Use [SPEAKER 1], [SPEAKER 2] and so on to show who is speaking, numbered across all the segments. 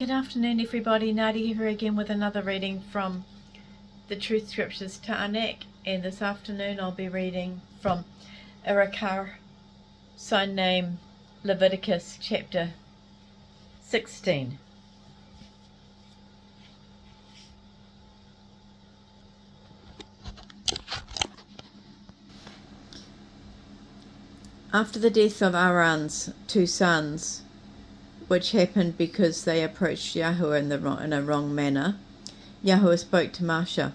[SPEAKER 1] Good afternoon, everybody. Nadia here again with another reading from the Truth Scriptures Ta'anek, and this afternoon I'll be reading from Uiyqara, sign name Leviticus chapter 16. After the death of Aaron's two sons, which happened because they approached Yahweh in a wrong manner, Yahweh spoke to Moshe.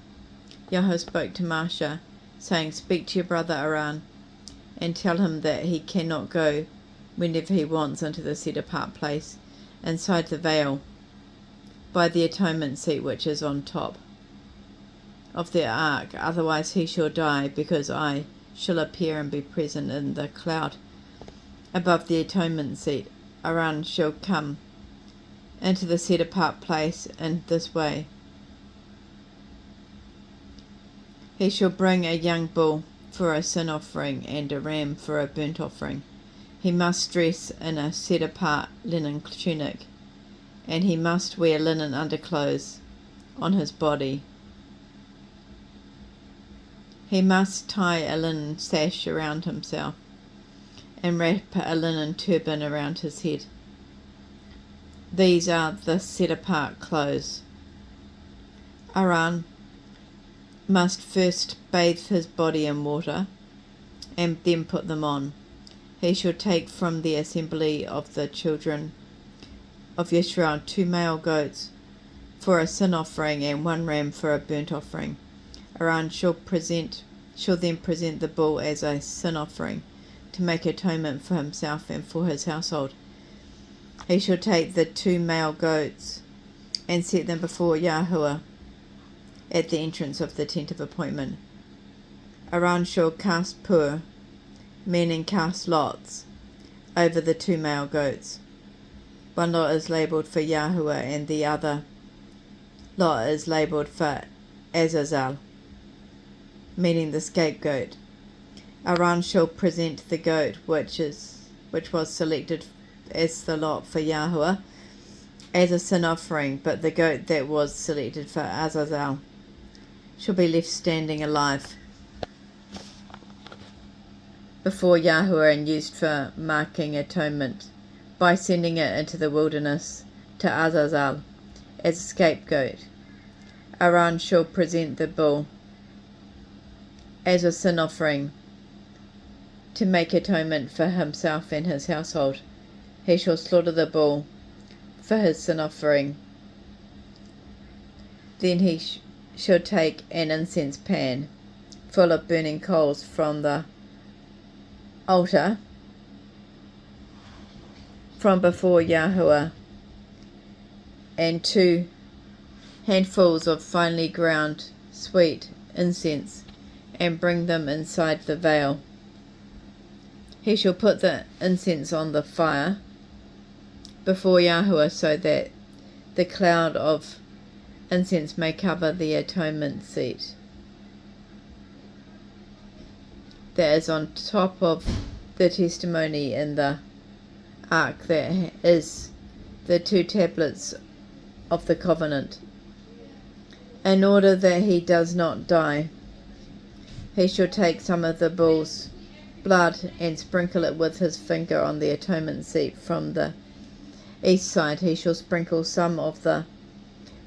[SPEAKER 1] Yahweh spoke to Moshe, saying, "Speak to your brother Aaron, and tell him that he cannot go whenever he wants into the set-apart place inside the veil by the atonement seat which is on top of the ark, otherwise he shall die, because I shall appear and be present in the cloud above the atonement seat. Aaron shall come into the set-apart place in this way. He shall bring a young bull for a sin offering and a ram for a burnt offering. He must dress in a set-apart linen tunic, and he must wear linen underclothes on his body. He must tie a linen sash around himself and wrap a linen turban around his head. These are the set-apart clothes. Aaron must first bathe his body in water and then put them on. He shall take from the assembly of the children of Israel 2 male goats for a sin offering and 1 ram for a burnt offering. Aaron shall then present the bull as a sin offering to make atonement for himself and for his household. He shall take the 2 male goats and set them before Yahweh at the entrance of the tent of appointment. Aaron shall cast pur, meaning cast lots, over the 2 male goats. 1 lot is labelled for Yahweh and the other lot is labelled for Azazel, meaning the scapegoat. Aaron shall present the goat which was selected as the lot for Yahweh as a sin offering, but the goat that was selected for Azazel shall be left standing alive before Yahweh and used for marking atonement by sending it into the wilderness to Azazel as a scapegoat. Aaron shall present the bull as a sin offering to make atonement for himself and his household. He shall slaughter the bull for his sin offering. Then he shall take an incense pan full of burning coals from the altar from before Yahweh, and 2 handfuls of finely ground sweet incense, and bring them inside the veil. He shall put the incense on the fire before Yahweh, so that the cloud of incense may cover the atonement seat that is on top of the testimony in the ark, that is the 2 tablets of the covenant. In order that he does not die, he shall take some of the bull's blood and sprinkle it with his finger on the atonement seat from the east side. He shall sprinkle some of the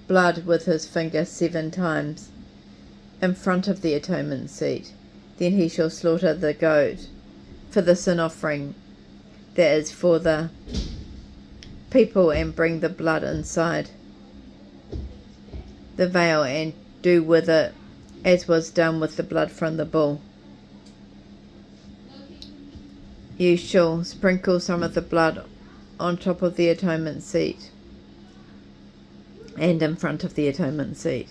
[SPEAKER 1] blood with his finger 7 times in front of the atonement seat. Then he shall slaughter the goat for the sin offering that is for the people, and bring the blood inside the veil, and do with it as was done with the blood from the bull. You shall sprinkle some of the blood on top of the atonement seat and in front of the atonement seat.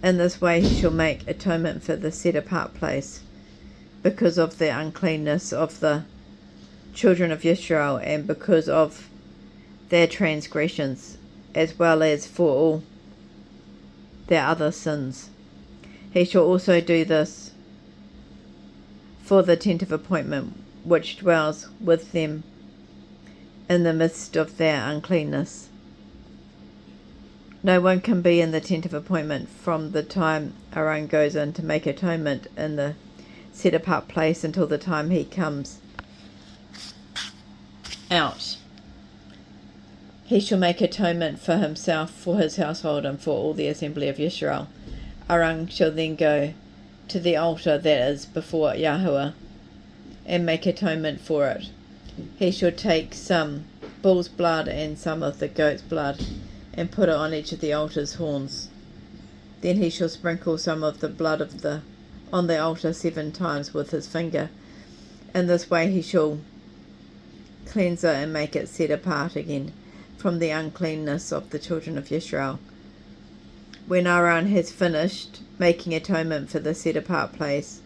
[SPEAKER 1] In this way he shall make atonement for the set-apart place because of the uncleanness of the children of Israel, and because of their transgressions, as well as for all their other sins. He shall also do this for the tent of appointment, which dwells with them in the midst of their uncleanness. No one can be in the tent of appointment from the time Aaron goes in to make atonement in the set apart place until the time he comes out. He shall make atonement for himself, for his household, and for all the assembly of Israel. Aaron shall then go to the altar that is before Yahweh and make atonement for it. He shall take some bull's blood and some of the goat's blood and put it on each of the altar's horns. Then he shall sprinkle some of the blood on the altar 7 times with his finger. In this way he shall cleanse it and make it set apart again from the uncleanness of the children of Israel. When Aaron has finished making atonement for the set apart place,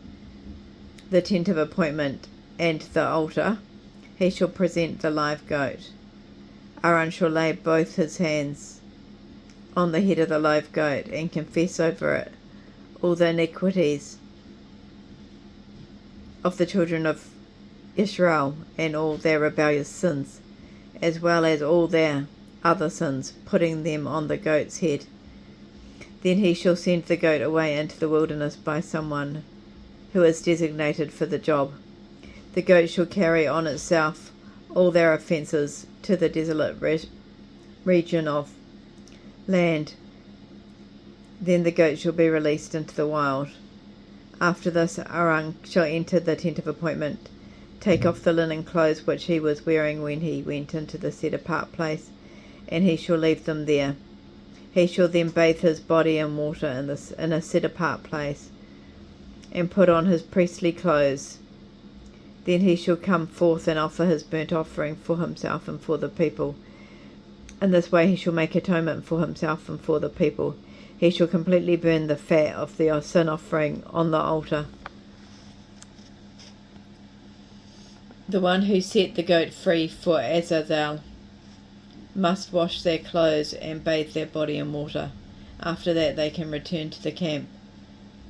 [SPEAKER 1] the tent of appointment, and the altar, he shall present the live goat. Aaron shall lay both his hands on the head of the live goat and confess over it all the iniquities of the children of Israel and all their rebellious sins, as well as all their other sins, putting them on the goat's head. Then he shall send the goat away into the wilderness by someone who is designated for the job. The goat shall carry on itself all their offences to the desolate region of land. Then the goat shall be released into the wild. After this, Aaron shall enter the tent of appointment, take off the linen clothes which he was wearing when he went into the set apart place, and he shall leave them there. He shall then bathe his body in water in a set apart place, and put on his priestly clothes. Then he shall come forth and offer his burnt offering for himself and for the people. In this way he shall make atonement for himself and for the people. He shall completely burn the fat of the sin offering on the altar. The one who set the goat free for Azazel must wash their clothes and bathe their body in water. After that they can return to the camp.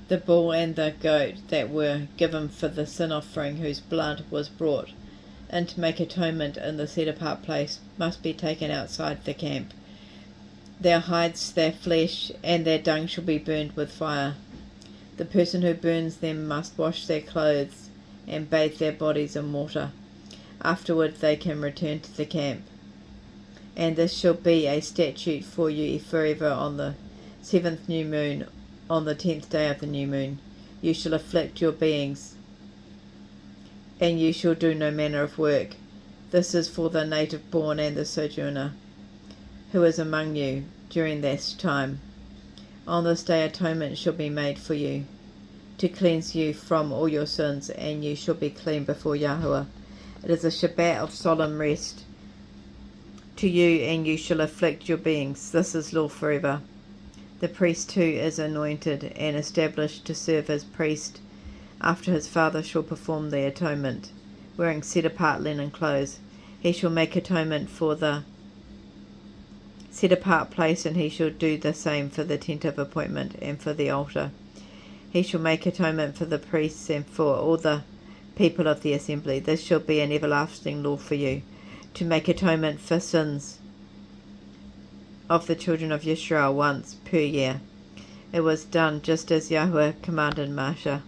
[SPEAKER 1] The bull and the goat that were given for the sin offering, whose blood was brought in to make atonement in the set apart place, must be taken outside the camp. Their hides, their flesh, and their dung shall be burned with fire. The person who burns them must wash their clothes and bathe their bodies in water. Afterward they can return to the camp. And this shall be a statute for you forever. On the 7th new moon, on the 10th day of the new moon, you shall afflict your beings, and you shall do no manner of work. This is for the native born and the sojourner who is among you during this time. On this day atonement shall be made for you, to cleanse you from all your sins, and you shall be clean before Yahweh. It is a Shabbat of solemn rest to you, and you shall afflict your beings. This is law forever. The priest too is anointed and established to serve as priest after his father shall perform the atonement, wearing set-apart linen clothes. He shall make atonement for the set-apart place, and he shall do the same for the tent of appointment and for the altar. He shall make atonement for the priests and for all the people of the assembly. This shall be an everlasting law for you, to make atonement for sins of the children of Israel once per year. It was done just as Yahweh commanded Moshe.